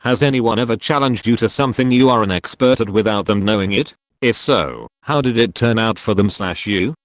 Has anyone ever challenged you to something you are an expert at without them knowing it? If so, how did it turn out for them/you?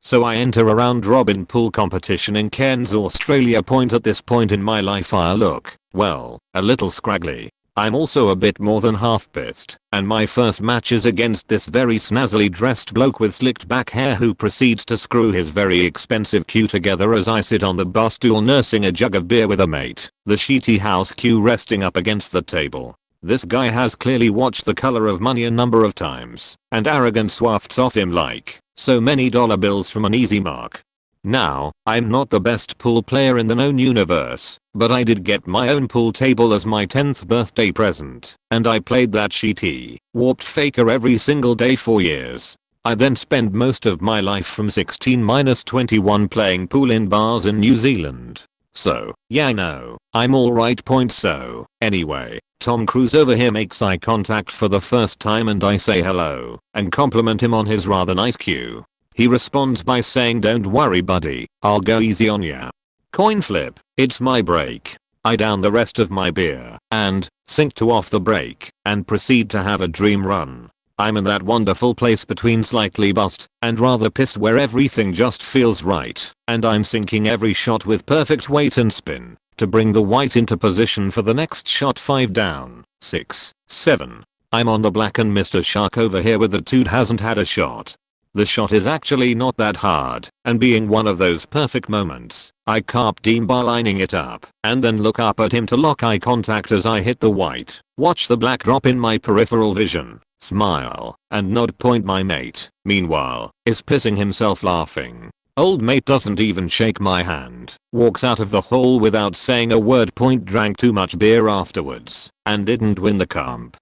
So I enter a round robin pool competition in Cairns, Australia. At this point in my life I look, well, a little scraggly. I'm also a bit more than half pissed, and my first match is against this very snazzily dressed bloke with slicked back hair who proceeds to screw his very expensive cue together as I sit on the bar stool nursing a jug of beer with a mate, the sheety house cue resting up against the table. This guy has clearly watched The Color of Money a number of times, and arrogance wafts off him like so many dollar bills from an easy mark. Now, I'm not the best pool player in the known universe, but I did get my own pool table as my 10th birthday present, and I played that sheety, warped faker every single day for years. I then spent most of my life from 16-21 playing pool in bars in New Zealand. So, yeah, no, I'm alright. So, anyway, Tom Cruise over here makes eye contact for the first time and I say hello, and compliment him on his rather nice cue. He responds by saying, "Don't worry buddy, I'll go easy on ya." Coin flip, it's my break. I down the rest of my beer and sink to off the break and proceed to have a dream run. I'm in that wonderful place between slightly buzzed and rather pissed where everything just feels right, and I'm sinking every shot with perfect weight and spin to bring the white into position for the next shot. 5 down, 6, 7. I'm on the black and Mr. Shark over here with the dude hasn't had a shot. The shot is actually not that hard, and being one of those perfect moments, I carp diem by lining it up, and then look up at him to lock eye contact as I hit the white, watch the black drop in my peripheral vision, smile, and nod. My mate, meanwhile, is pissing himself laughing. Old mate doesn't even shake my hand, walks out of the hall without saying a word. Drank too much beer afterwards, and didn't win the comp.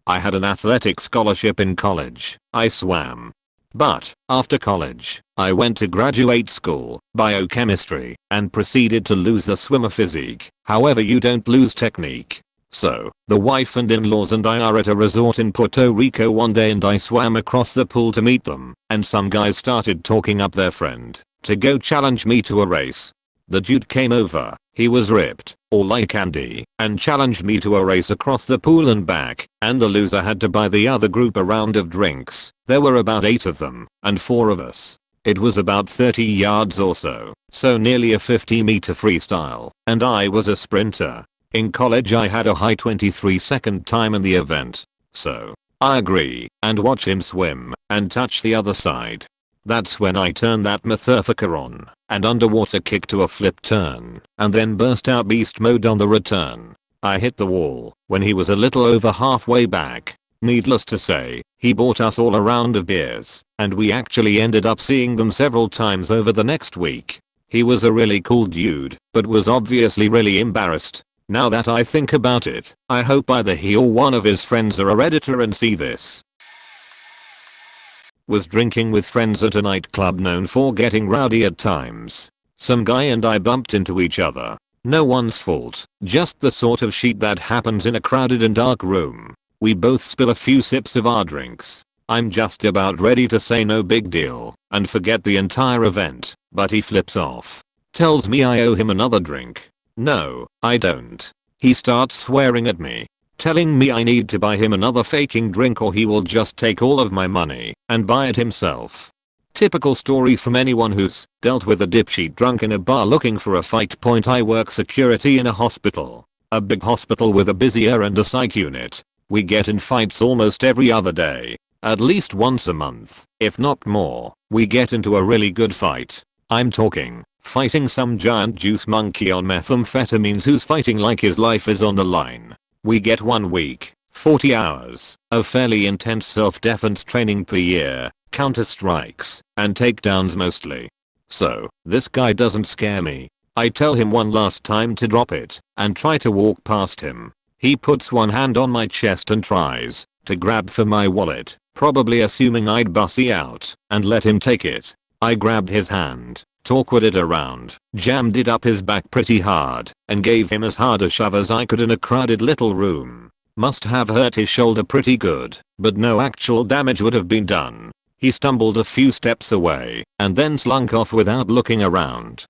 I had an athletic scholarship in college. I swam. But, after college, I went to graduate school, biochemistry, and proceeded to lose the swimmer physique. However, you don't lose technique. So, the wife and in-laws and I are at a resort in Puerto Rico one day and I swam across the pool to meet them, and some guys started talking up their friend to go challenge me to a race. The dude came over, he was ripped, all eye candy, and challenged me to a race across the pool and back, and the loser had to buy the other group a round of drinks. There were about 8 of them, and 4 of us. It was about 30 yards or so nearly a 50-meter freestyle, and I was a sprinter. In college I had a high 23-second time in the event. So, I agree, and watch him swim, and touch the other side. That's when I turned that motherfucker on, and underwater kick to a flip turn, and then burst out beast mode on the return. I hit the wall when he was a little over halfway back. Needless to say, he bought us all a round of beers, and we actually ended up seeing them several times over the next week. He was a really cool dude, but was obviously really embarrassed. Now that I think about it, I hope either he or one of his friends are a Redditor and see this. Was drinking with friends at a nightclub known for getting rowdy at times. Some guy and I bumped into each other. No one's fault, just the sort of shit that happens in a crowded and dark room. We both spill a few sips of our drinks. I'm just about ready to say no big deal and forget the entire event, but he flips off. Tells me I owe him another drink. No, I don't. He starts swearing at me, telling me I need to buy him another faking drink or he will just take all of my money and buy it himself. Typical story from anyone who's dealt with a dipshit drunk in a bar looking for a fight. I work security in a hospital. A big hospital with a busy ER and a psych unit. We get in fights almost every other day. At least once a month, if not more, we get into a really good fight. I'm talking fighting some giant juice monkey on methamphetamines who's fighting like his life is on the line. We get 1 week, 40 hours of fairly intense self-defense training per year, counter-strikes, and takedowns mostly. So, this guy doesn't scare me. I tell him one last time to drop it, and try to walk past him. He puts one hand on my chest and tries to grab for my wallet, probably assuming I'd bussy out and let him take it. I grabbed his hand, awkwarded it around, jammed it up his back pretty hard, and gave him as hard a shove as I could in a crowded little room. Must have hurt his shoulder pretty good, but no actual damage would have been done. He stumbled a few steps away, and then slunk off without looking around.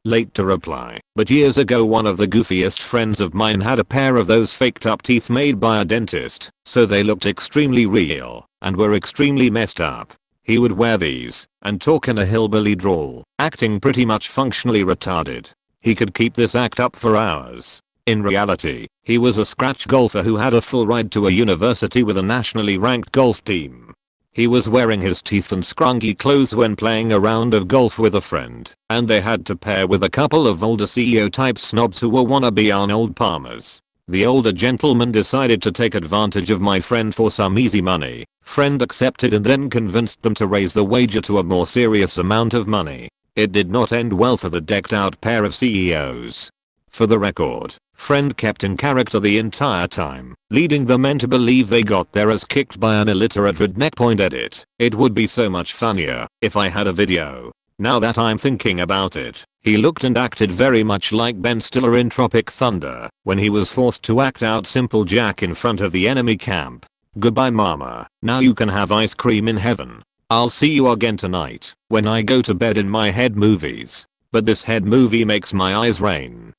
Late to reply, but years ago one of the goofiest friends of mine had a pair of those faked up teeth made by a dentist, so they looked extremely real and were extremely messed up. He would wear these and talk in a hillbilly drawl, acting pretty much functionally retarded. He could keep this act up for hours. In reality, he was a scratch golfer who had a full ride to a university with a nationally ranked golf team. He was wearing his teeth and scrunky clothes when playing a round of golf with a friend, and they had to pair with a couple of older CEO type snobs who were wannabe Arnold Palmers. The older gentleman decided to take advantage of my friend for some easy money. Friend accepted and then convinced them to raise the wager to a more serious amount of money. It did not end well for the decked out pair of CEOs. For the record, friend kept in character the entire time, leading the men to believe they got their ass kicked by an illiterate redneck. Point edit. It would be so much funnier if I had a video. Now that I'm thinking about it, he looked and acted very much like Ben Stiller in Tropic Thunder when he was forced to act out Simple Jack in front of the enemy camp. Goodbye mama, now you can have ice cream in heaven. I'll see you again tonight when I go to bed in my head movies. But this head movie makes my eyes rain.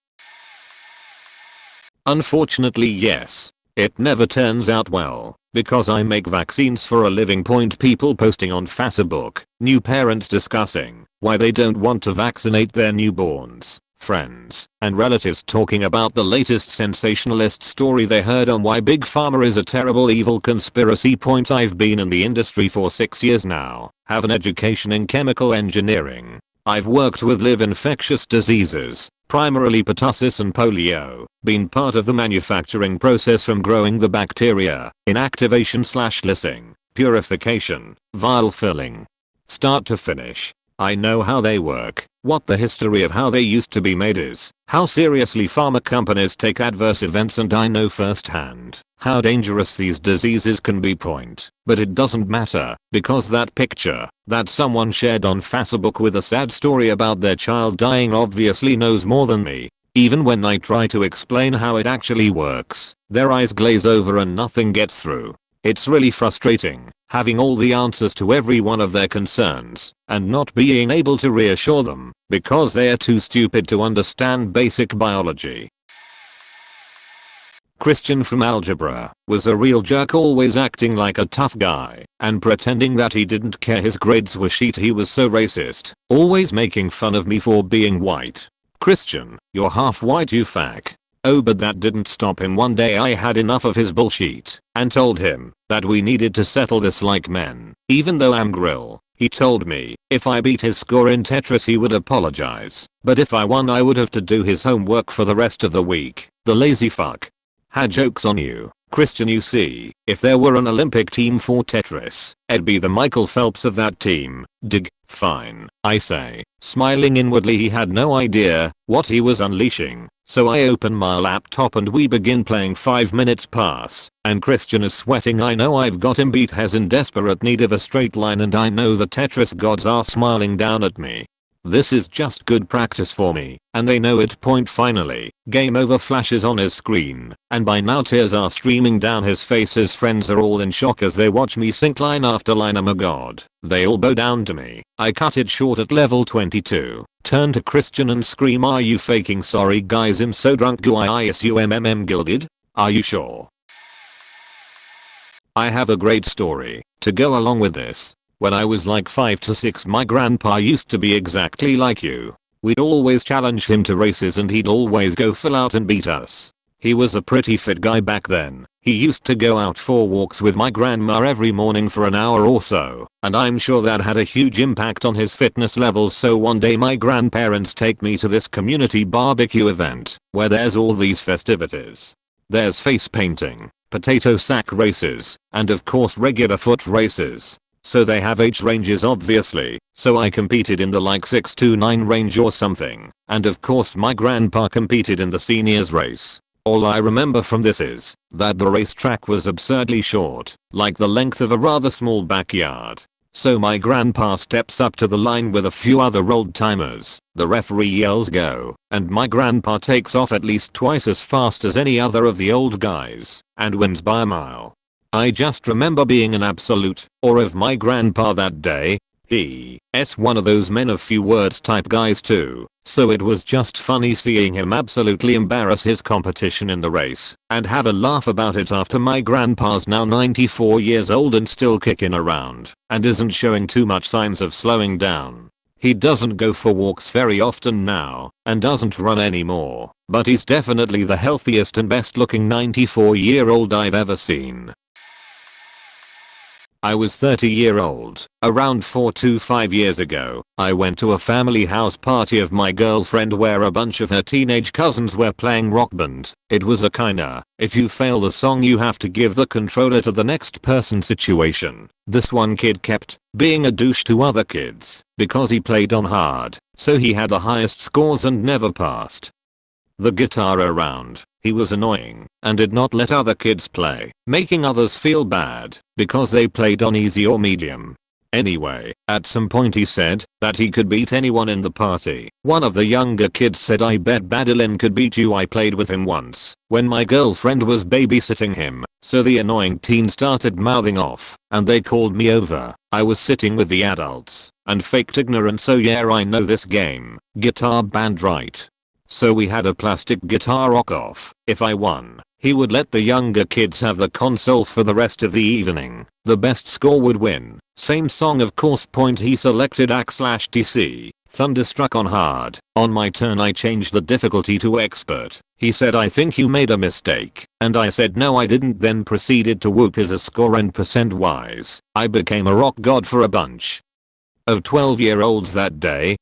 Unfortunately yes. It never turns out well, because I make vaccines for a living. People posting on Facebook, new parents discussing why they don't want to vaccinate their newborns, friends and relatives talking about the latest sensationalist story they heard on why Big Pharma is a terrible evil conspiracy. I've been in the industry for 6 years now, have an education in chemical engineering. I've worked with live infectious diseases, primarily pertussis and polio, been part of the manufacturing process from growing the bacteria, inactivation/lysing, purification, vial filling. Start to finish. I know how they work, what the history of how they used to be made is, how seriously pharma companies take adverse events, and I know firsthand how dangerous these diseases can be. But it doesn't matter, because that picture that someone shared on Facebook with a sad story about their child dying obviously knows more than me. Even when I try to explain how it actually works, their eyes glaze over and nothing gets through. It's really frustrating, having all the answers to every one of their concerns, and not being able to reassure them, because they are too stupid to understand basic biology. Christian from algebra was a real jerk, always acting like a tough guy, and pretending that he didn't care his grades were shit. He was so racist, always making fun of me for being white. Christian, you're half white you fuck. Oh, but that didn't stop him. One day I had enough of his bullshit and told him that we needed to settle this like men. Even though I'm grill, he told me if I beat his score in Tetris he would apologize, but if I won I would have to do his homework for the rest of the week. The lazy fuck. Had jokes on you, Christian. You see, if there were an Olympic team for Tetris, I'd be the Michael Phelps of that team. Dig. Fine, I say, smiling inwardly. He had no idea what he was unleashing. So I open my laptop and we begin playing. 5 minutes pass, and Christian is sweating. I know I've got him beat, has in desperate need of a straight line, and I know the Tetris gods are smiling down at me. This is just good practice for me, and they know it. Finally, game over flashes on his screen, and by now tears are streaming down his face. His friends are all in shock as they watch me sink line after line. Oh my god. They all bow down to me. I cut it short at level 22, turn to Christian and scream, are you faking? Sorry guys, I'm so drunk. Do I assume gilded? Are you sure? I have a great story to go along with this. When I was like 5 to 6, my grandpa used to be exactly like you. We'd always challenge him to races and he'd always go full out and beat us. He was a pretty fit guy back then. He used to go out for walks with my grandma every morning for an hour or so, and I'm sure that had a huge impact on his fitness levels. So one day my grandparents take me to this community barbecue event where there's all these festivities. There's face painting, potato sack races, and of course regular foot races. So they have age ranges obviously, so I competed in the like 6 to 9 range or something, and of course my grandpa competed in the seniors race. All I remember from this is that the racetrack was absurdly short, like the length of a rather small backyard. So my grandpa steps up to the line with a few other old timers, the referee yells go, and my grandpa takes off at least twice as fast as any other of the old guys, and wins by a mile. I just remember being an absolute awe of my grandpa that day. He's one of those men of few words type guys too, so it was just funny seeing him absolutely embarrass his competition in the race and have a laugh about it after my grandpa's now 94 years old and still kicking around and isn't showing too much signs of slowing down. He doesn't go for walks very often now and doesn't run anymore, but he's definitely the healthiest and best looking 94-year-old I've ever seen. I was 30-year-old. Around 4 to 5 years ago, I went to a family house party of my girlfriend where a bunch of her teenage cousins were playing Rock Band. It was a kinda, if you fail the song you have to give the controller to the next person situation. This one kid kept being a douche to other kids because he played on hard, so he had the highest scores and never passed the guitar around. He was annoying and did not let other kids play, making others feel bad because they played on easy or medium. Anyway, at some point he said that he could beat anyone in the party. One of the younger kids said, "I bet Badalin could beat you. I played with him once when my girlfriend was babysitting him." So the annoying teen started mouthing off and they called me over. I was sitting with the adults and faked ignorance, so yeah, I know this game. Guitar band, right? So we had a plastic guitar rock off. If I won, he would let the younger kids have the console for the rest of the evening. The best score would win. Same song of course. Point, he selected /TC, Thunderstruck on hard. On my turn I changed the difficulty to expert. He said, "I think you made a mistake." And I said, "No I didn't," then proceeded to whoop his score, and percent wise, I became a rock god for a bunch of 12-year-olds that day.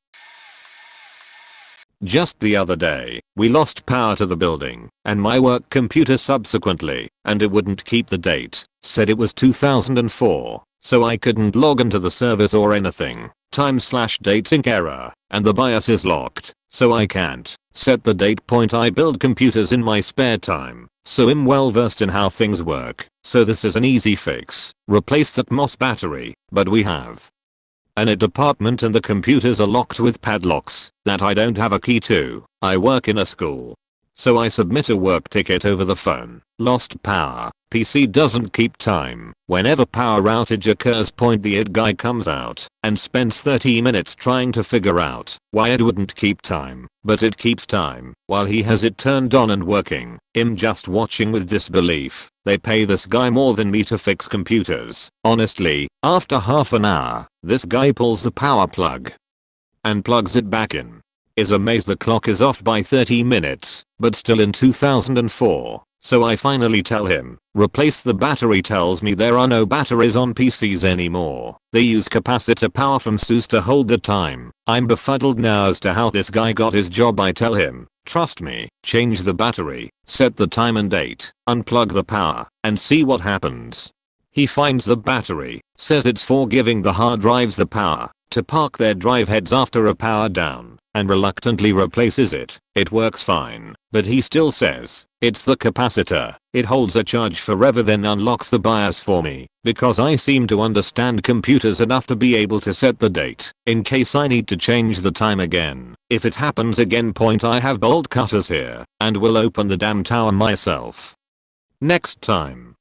Just the other day, we lost power to the building, and my work computer subsequently, and it wouldn't keep the date, said it was 2004, so I couldn't log into the service or anything. Time/date sync error, and the BIOS is locked, so I can't set the date. Point, I build computers in my spare time, so I'm well versed in how things work, so this is an easy fix. Replace that MOS battery, but we have an IT department and the computers are locked with padlocks that I don't have a key to. I work in a school, so I submit a work ticket over the phone. Lost power. PC doesn't keep time. Whenever power outage occurs, point, the IT guy comes out and spends 30 minutes trying to figure out why it wouldn't keep time, but it keeps time while he has it turned on and working. I'm just watching with disbelief. They pay this guy more than me to fix computers. Honestly, after half an hour, this guy pulls the power plug and plugs it back in. Is amazed the clock is off by 30 minutes, but still in 2004. So I finally tell him, replace the battery. Tells me there are no batteries on PCs anymore. They use capacitor power from SUS to hold the time. I'm befuddled now as to how this guy got his job. I tell him, trust me, change the battery, set the time and date, unplug the power, and see what happens. He finds the battery, says it's for giving the hard drives the power to park their drive heads after a power down, and reluctantly replaces it. It works fine, but he still says it's the capacitor. It holds a charge forever, then unlocks the BIOS for me because I seem to understand computers enough to be able to set the date in case I need to change the time again. If it happens again, point, I have bolt cutters here and will open the damn tower myself next time.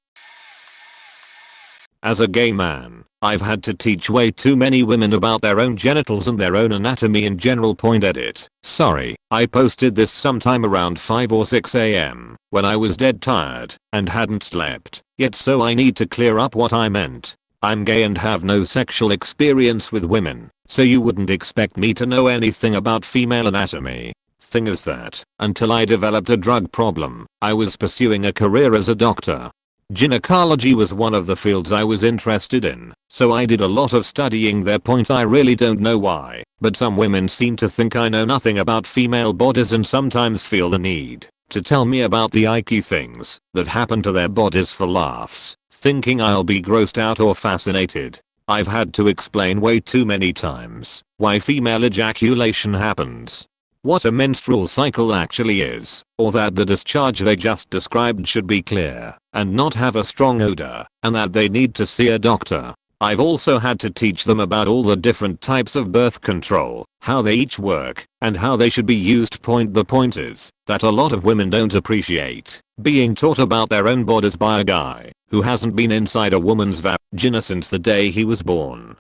As a gay man, I've had to teach way too many women about their own genitals and their own anatomy in general. Point, edit. Sorry, I posted this sometime around 5 or 6 AM when I was dead tired and hadn't slept yet, so I need to clear up what I meant. I'm gay and have no sexual experience with women, so you wouldn't expect me to know anything about female anatomy. Thing is that, until I developed a drug problem, I was pursuing a career as a doctor. Gynecology was one of the fields I was interested in, so I did a lot of studying there. Point, I really don't know why, but some women seem to think I know nothing about female bodies and sometimes feel the need to tell me about the icky things that happen to their bodies for laughs, thinking I'll be grossed out or fascinated. I've had to explain way too many times why female ejaculation happens, what a menstrual cycle actually is, or that the discharge they just described should be clear and not have a strong odor, and that they need to see a doctor. I've also had to teach them about all the different types of birth control, how they each work, and how they should be used. Point, the point is that a lot of women don't appreciate being taught about their own bodies by a guy who hasn't been inside a woman's vagina since the day he was born.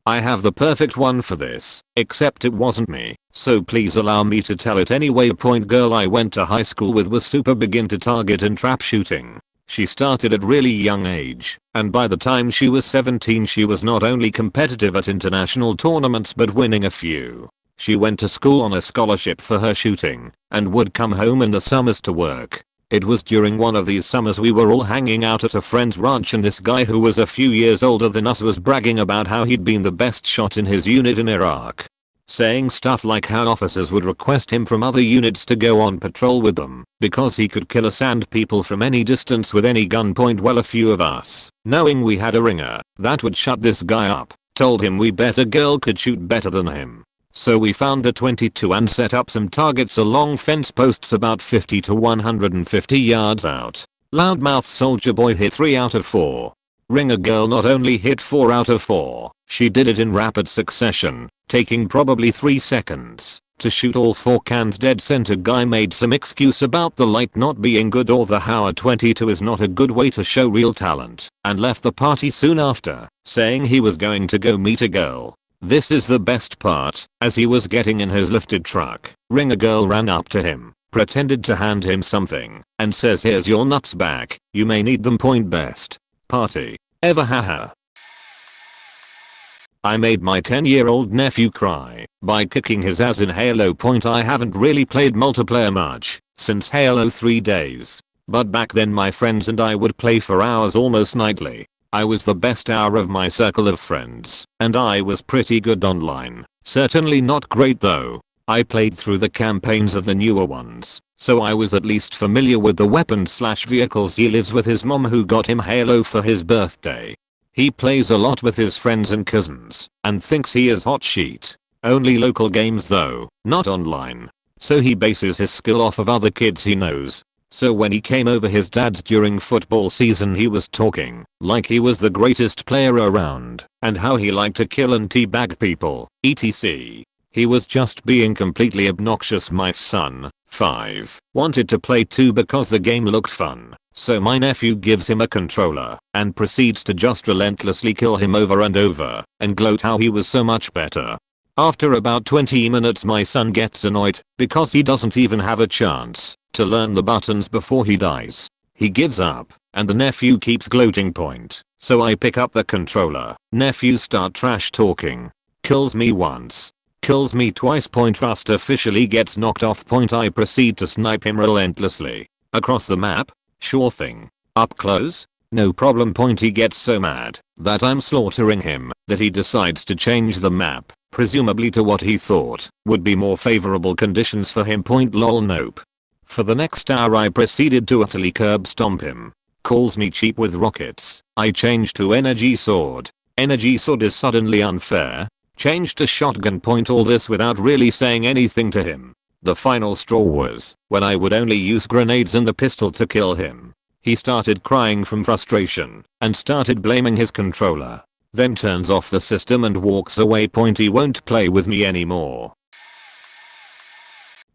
I have the perfect one for this, except it wasn't me, so please allow me to tell it anyway. Point girl I went to high school with was super big into target and trap shooting. She started at really young age, and by the time she was 17 she was not only competitive at international tournaments but winning a few. She went to school on a scholarship for her shooting, and would come home in the summers to work. It was during one of these summers we were all hanging out at a friend's ranch and this guy who was a few years older than us was bragging about how he'd been the best shot in his unit in Iraq. Saying stuff like how officers would request him from other units to go on patrol with them because he could kill us and people from any distance with any gun. Point well, a few of us, knowing we had a ringer that would shut this guy up, told him we bet a girl could shoot better than him. So we found a .22 and set up some targets along fence posts about 50 to 150 yards out. Loudmouth soldier boy hit 3 out of 4. Ringer girl not only hit 4 out of 4, she did it in rapid succession, taking probably 3 seconds to shoot all 4 cans dead center. Guy made some excuse about the light not being good or the how a .22 is not a good way to show real talent, and left the party soon after, saying he was going to go meet a girl. This is the best part. As he was getting in his lifted truck, ringer girl ran up to him, pretended to hand him something, and says, "Here's your nuts back, you may need them." Point best party ever, haha. I made my 10-year-old nephew cry by kicking his ass in Halo. Point I haven't really played multiplayer much since Halo 3 days, but back then my friends and I would play for hours almost nightly. I was the best hour of my circle of friends, and I was pretty good online. Certainly not great though. I played through the campaigns of the newer ones, so I was at least familiar with the weapons/vehicles. He lives with his mom who got him Halo for his birthday. He plays a lot with his friends and cousins, and thinks he is hot shit. Only local games though, not online. So he bases his skill off of other kids he knows. So when he came over his dad's during football season he was talking like he was the greatest player around and how he liked to kill and teabag people, etc. He was just being completely obnoxious. My son, 5, wanted to play too because the game looked fun. So my nephew gives him a controller and proceeds to just relentlessly kill him over and over and gloat how he was so much better. After about 20 minutes my son gets annoyed because he doesn't even have a chance to learn the buttons before he dies. He gives up and the nephew keeps gloating. Point. So I pick up the controller. Nephew start trash talking. Kills me once. Kills me twice. Point trust officially gets knocked off. Point I proceed to snipe him relentlessly. Across the map? Sure thing. Up close? No problem. Point he gets so mad that I'm slaughtering him that he decides to change the map, presumably to what he thought would be more favorable conditions for him. Point lol nope. For the next hour I proceeded to utterly curb stomp him. Calls me cheap with rockets. I changed to energy sword. Energy sword is suddenly unfair. Changed to shotgun. Point all this without really saying anything to him. The final straw was when I would only use grenades and the pistol to kill him. He started crying from frustration and started blaming his controller. Then turns off the system and walks away. Point he won't play with me anymore.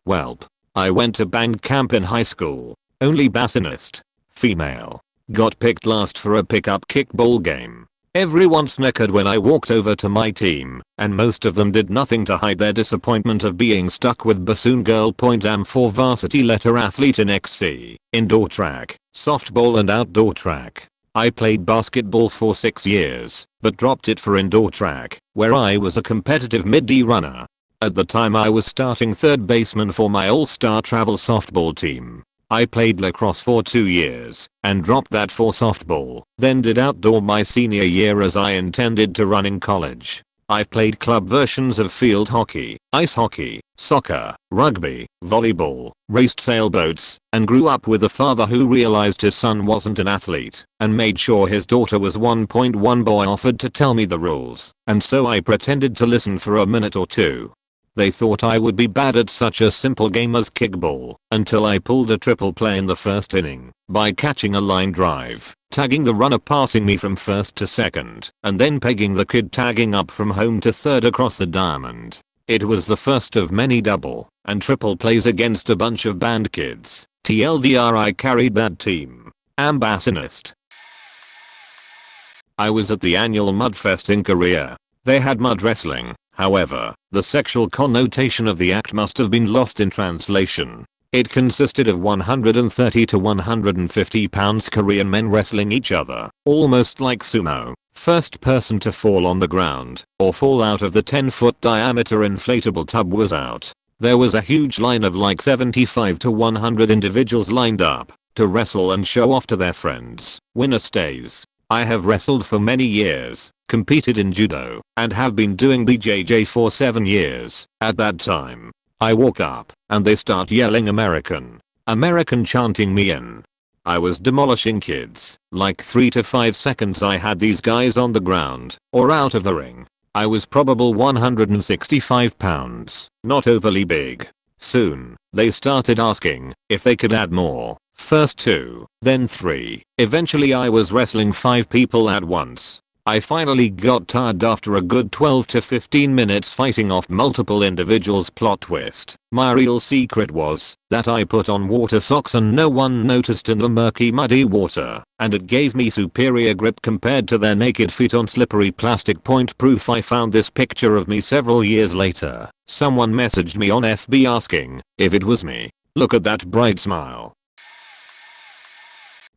Welp. I went to band camp in high school. Only bassinist. Female. Got picked last for a pickup kickball game. Everyone snickered when I walked over to my team, and most of them did nothing to hide their disappointment of being stuck with bassoon girl. Point am for varsity letter athlete in XC, indoor track, softball and outdoor track. I played basketball for 6 years, but dropped it for indoor track, where I was a competitive mid-D runner. At the time I was starting third baseman for my all-star travel softball team. I played lacrosse for 2 years and dropped that for softball, then did outdoor my senior year as I intended to run in college. I've played club versions of field hockey, ice hockey, soccer, rugby, volleyball, raced sailboats, and grew up with a father who realized his son wasn't an athlete and made sure his daughter was. 1 boy offered to tell me the rules, and so I pretended to listen for a minute or two. They thought I would be bad at such a simple game as kickball until I pulled a triple play in the first inning by catching a line drive, tagging the runner passing me from first to second, and then pegging the kid tagging up from home to third across the diamond. It was the first of many double and triple plays against a bunch of band kids. TLDR I carried that team. Am bassinist. I was at the annual Mudfest in Korea. They had mud wrestling, however, the sexual connotation of the act must have been lost in translation. It consisted of 130 to 150 pounds Korean men wrestling each other, almost like sumo. First person to fall on the ground, or fall out of the 10-foot diameter inflatable tub was out. There was a huge line of like 75 to 100 individuals lined up to wrestle and show off to their friends. Winner stays. I have wrestled for many years, competed in judo, and have been doing BJJ for 7 years. At that time, I walk up, and they start yelling American, American chanting me in. I was demolishing kids. Like 3 to 5 seconds I had these guys on the ground, or out of the ring. I was probably 165 pounds, not overly big. Soon, they started asking if they could add more. First 2, then 3. Eventually I was wrestling 5 people at once. I finally got tired after a good 12 to 15 minutes fighting off multiple individuals. Plot twist. My real secret was that I put on water socks and no one noticed in the murky muddy water, and it gave me superior grip compared to their naked feet on slippery plastic. Point proof. I found this picture of me several years later. Someone messaged me on FB asking if it was me. Look at that bright smile.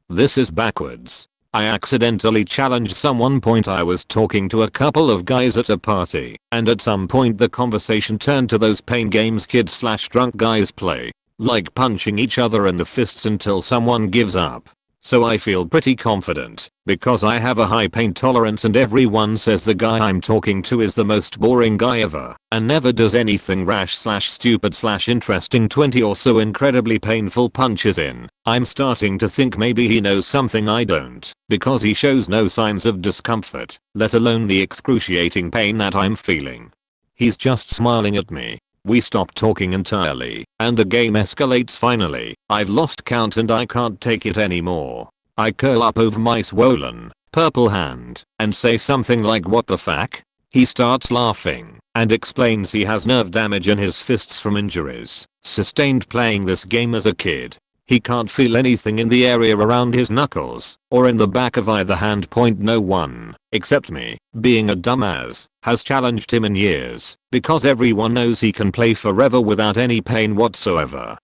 This is backwards. I accidentally challenged someone. I was talking to a couple of guys at a party, and at some point the conversation turned to those pain games kids/drunk guys play, like punching each other in the fists until someone gives up. So I feel pretty confident, because I have a high pain tolerance, and everyone says the guy I'm talking to is the most boring guy ever, and never does anything rash/stupid/interesting. 20 or so incredibly painful punches in. I'm starting to think maybe he knows something I don't, because he shows no signs of discomfort, let alone the excruciating pain that I'm feeling. He's just smiling at me. We stop talking entirely, and the game escalates finally. I've lost count and I can't take it anymore. I curl up over my swollen, purple hand, and say something like, "What the fuck?" He starts laughing, and explains he has nerve damage in his fists from injuries sustained playing this game as a kid. He can't feel anything in the area around his knuckles, or in the back of either hand. No one, except me, being a dumbass, has challenged him in years, because everyone knows he can play forever without any pain whatsoever.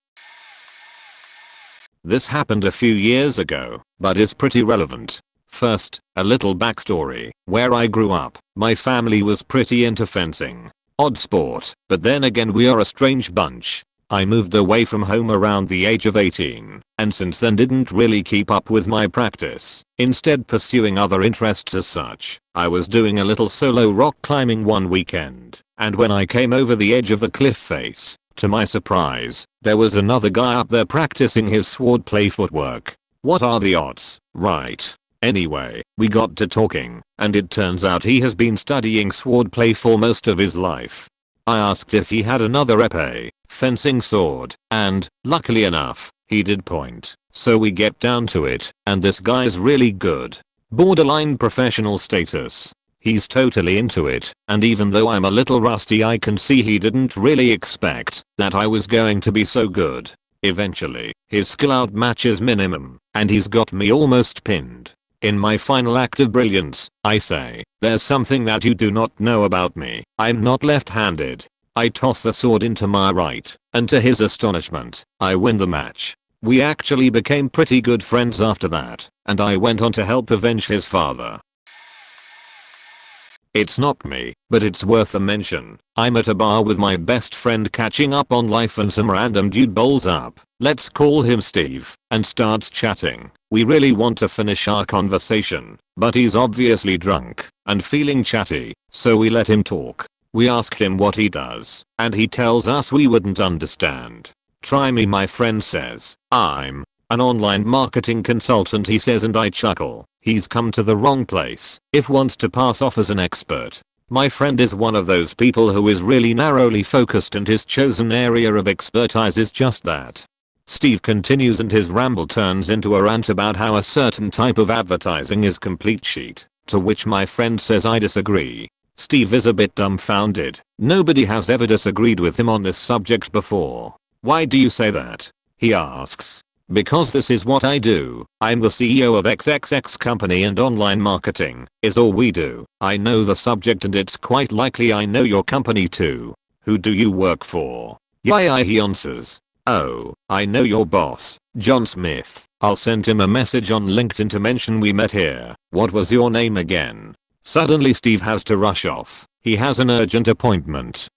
This happened a few years ago, but is pretty relevant. First, a little backstory. Where I grew up, my family was pretty into fencing. Odd sport, but then again we are a strange bunch. I moved away from home around the age of 18, and since then didn't really keep up with my practice, instead pursuing other interests as such. I was doing a little solo rock climbing one weekend, and when I came over the edge of a cliff face, to my surprise, there was another guy up there practicing his swordplay footwork. What are the odds, right? Anyway, we got to talking, and it turns out he has been studying swordplay for most of his life. I asked if he had another épée, fencing sword, and, luckily enough, he did point. So we get down to it, and this guy's really good. Borderline professional status. He's totally into it, and even though I'm a little rusty I can see he didn't really expect that I was going to be so good. Eventually, his skill outmatches minimum, and he's got me almost pinned. In my final act of brilliance, I say, "There's something that you do not know about me. I'm not left-handed." I toss the sword into my right, and to his astonishment, I win the match. We actually became pretty good friends after that, and I went on to help avenge his father. It's not me, but it's worth a mention. I'm at a bar with my best friend catching up on life, and some random dude bowls up, let's call him Steve, and starts chatting. We really want to finish our conversation, but he's obviously drunk and feeling chatty, so we let him talk. We ask him what he does, and he tells us we wouldn't understand. "Try me," my friend says. "I'm an online marketing consultant," he says, and I chuckle. He's come to the wrong place if wants to pass off as an expert. My friend is one of those people who is really narrowly focused, and his chosen area of expertise is just that. Steve continues, and his ramble turns into a rant about how a certain type of advertising is complete shit, to which my friend says I disagree. Steve is a bit dumbfounded. Nobody has ever disagreed with him on this subject before. "Why do you say that?" he asks. because this is what I do. I'm the CEO of XXX company and online marketing is all we do. I know the subject and it's quite likely I know your company too. Who do you work for? Yeah, he answers. Oh, I know your boss, John Smith. I'll send him a message on LinkedIn to mention we met here. What was your name again? Suddenly Steve has to rush off. He has an urgent appointment.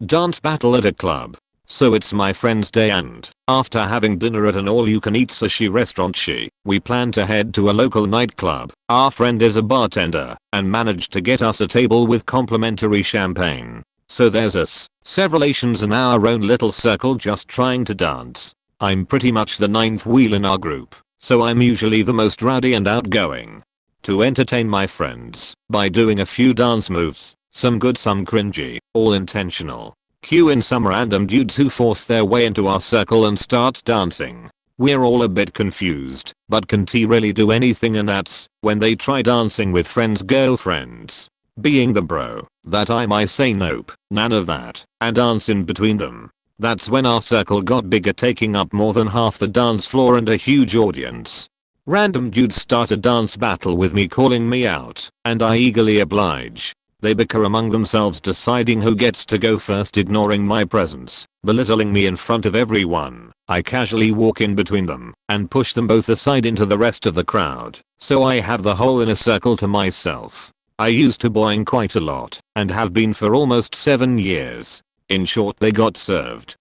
Dance battle at a club. So it's my friend's day and, after having dinner at an all-you-can-eat sushi restaurant we plan to head to a local nightclub. Our friend is a bartender and managed to get us a table with complimentary champagne. So there's us, several Asians in our own little circle just trying to dance. I'm pretty much the ninth wheel in our group, so I'm usually the most rowdy and outgoing. To entertain my friends by doing a few dance moves, some good some cringy, all intentional. Cue in some random dudes who force their way into our circle and start dancing. We're all a bit confused, but can T really do anything? And that's when they try dancing with friends' girlfriends. Being the bro that I say nope, none of that, and dance in between them. That's when our circle got bigger, taking up more than half the dance floor and a huge audience. Random dudes start a dance battle with me calling me out, and I eagerly oblige. They bicker among themselves deciding who gets to go first, ignoring my presence, belittling me in front of everyone. I casually walk in between them and push them both aside into the rest of the crowd, so I have the whole inner circle to myself. I used to boing quite a lot and have been for almost 7 years. In short, they got served.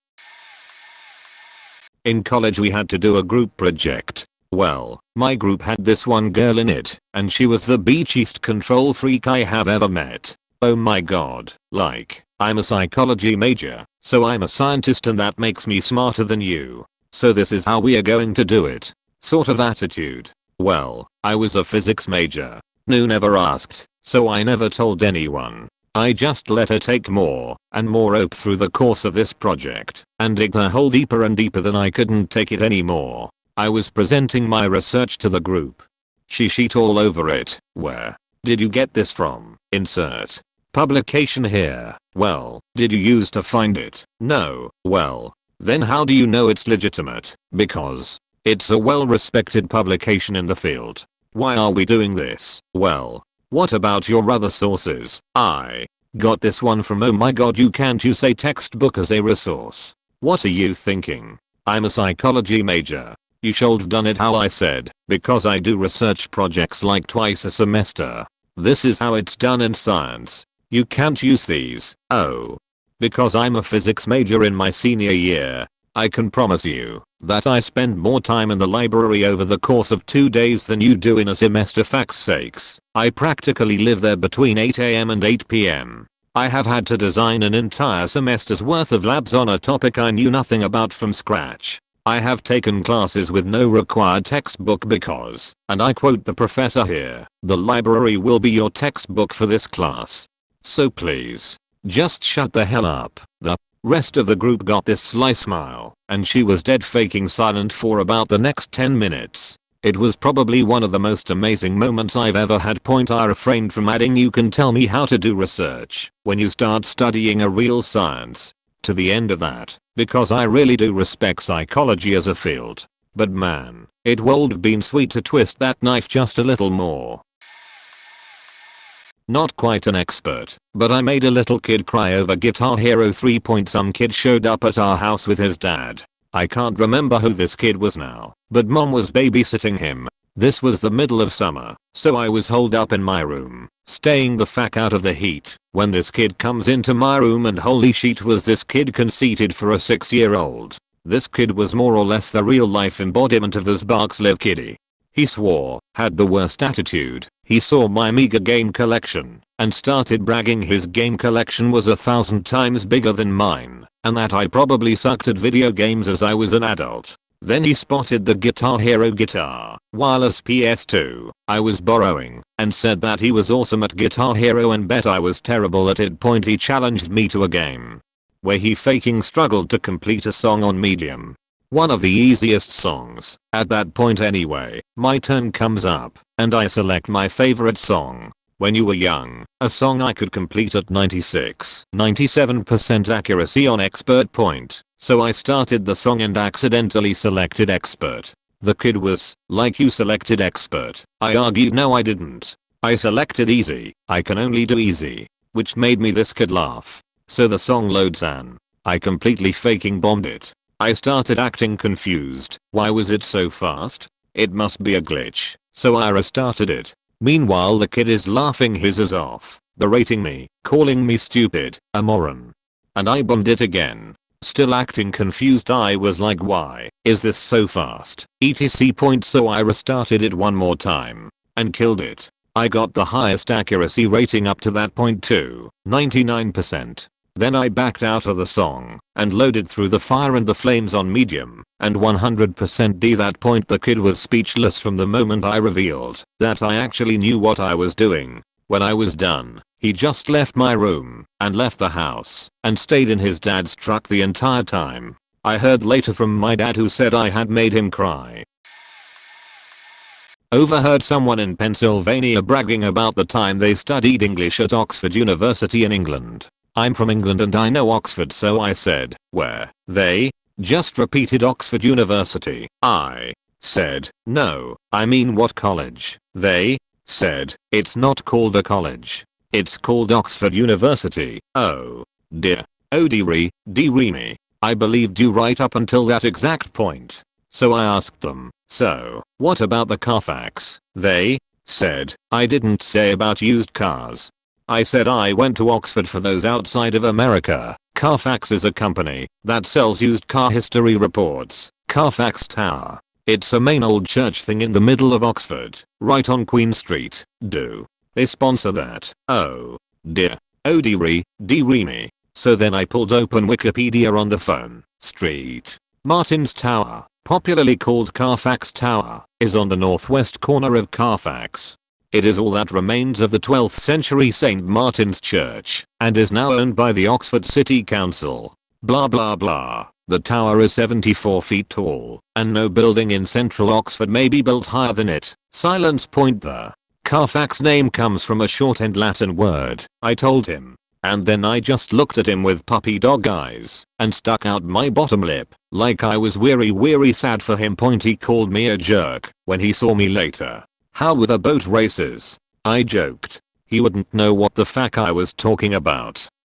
In college we had to do a group project. Well, my group had this one girl in it, and she was the beachiest control freak I have ever met. Oh my god, like, I'm a psychology major, so I'm a scientist and that makes me smarter than you. So this is how we are going to do it. Sort of attitude. Well, I was a physics major. No, never asked, so I never told anyone. I just let her take more and more OP through the course of this project, and digged her hole deeper and deeper than I couldn't take it anymore. I was presenting my research to the group. She sheet all over it. Where did you get this from? Insert publication here. Well, did you use to find it? No. Well, then how do you know it's legitimate? Because it's a well-respected publication in the field. Why are we doing this? Well, what about your other sources? I got this one from, oh my god, you can't use a textbook as a resource. What are you thinking? I'm a psychology major. You should've done it how I said, because I do research projects like twice a semester. This is how it's done in science. You can't use these. Oh. Because I'm a physics major in my senior year. I can promise you that I spend more time in the library over the course of 2 days than you do in a semester. Facts sakes. I practically live there between 8 AM and 8 PM. I have had to design an entire semester's worth of labs on a topic I knew nothing about from scratch. I have taken classes with no required textbook because, and I quote the professor here, the library will be your textbook for this class. So please, just shut the hell up. The rest of the group got this sly smile, and she was dead faking silent for about the next 10 minutes. It was probably one of the most amazing moments I've ever had. I refrained from adding "you can tell me how to do research when you start studying a real science" to the end of that, because I really do respect psychology as a field. But man, it would have been sweet to twist that knife just a little more. Not quite an expert, but I made a little kid cry over Guitar Hero 3. Some kid showed up at our house with his dad. I can't remember who this kid was now, but mom was babysitting him. This was the middle of summer, so I was holed up in my room, staying the fuck out of the heat, when this kid comes into my room, and holy shit, was this kid conceited for a 6-year-old. This kid was more or less the real life embodiment of the Sparks Live kiddie. He swore, had the worst attitude. He saw my meager game collection and started bragging his game collection was 1,000 times bigger than mine, and that I probably sucked at video games as I was an adult. Then he spotted the Guitar Hero guitar, wireless PS2, I was borrowing, and said that he was awesome at Guitar Hero and bet I was terrible at it. He challenged me to a game where he faking struggled to complete a song on Medium. One of the easiest songs, at that point anyway. My turn comes up, and I select my favorite song, When You Were Young, a song I could complete at 96-97% accuracy on expert point. So I started the song and accidentally selected expert. The kid was like, "You selected expert." I argued no I didn't. I selected easy. I can only do easy. Which made me this kid laugh. So the song loads and I completely faking bombed it. I started acting confused. Why was it so fast? It must be a glitch. So I restarted it. Meanwhile the kid is laughing his ass off, berating me, calling me stupid, a moron. And I bombed it again. Still acting confused. I was like, why is this so fast? etc. So I restarted it one more time and killed it. I got the highest accuracy rating up to that point too, 99%. Then I backed out of the song and loaded through the fire and the flames on medium and 100% D. That point the kid was speechless from the moment I revealed that I actually knew what I was doing. When I was done, he just left my room and left the house and stayed in his dad's truck the entire time. I heard later from my dad who said I had made him cry. Overheard someone in Pennsylvania bragging about the time they studied English at Oxford University in England. I'm from England and I know Oxford, so I said, "Where?" They just repeated Oxford University. I said, "No, I mean what college?" They said, "It's not called a college. It's called Oxford University." Oh dear. Oh dearie, dearie me. I believed you right up until that exact point. So I asked them, "So, what about the Carfax?" They said, "I didn't say about used cars. I said I went to Oxford." For those outside of America, Carfax is a company that sells used car history reports. Carfax Tower. It's a main old church thing in the middle of Oxford, right on Queen Street. Do they sponsor that? Oh dear. Oh dearie, dearie me. So then I pulled open Wikipedia on the phone. Street Martin's Tower, popularly called Carfax Tower, is on the northwest corner of Carfax. It is all that remains of the 12th century St. Martin's Church and is now owned by the Oxford City Council. Blah blah blah. The tower is 74 feet tall and no building in central Oxford may be built higher than it. Silence. The Carfax name comes from a short and Latin word, I told him. And then I just looked at him with puppy dog eyes and stuck out my bottom lip like I was weary sad for him. He called me a jerk when he saw me later. How were the boat races? I joked. He wouldn't know what the fuck I was talking about.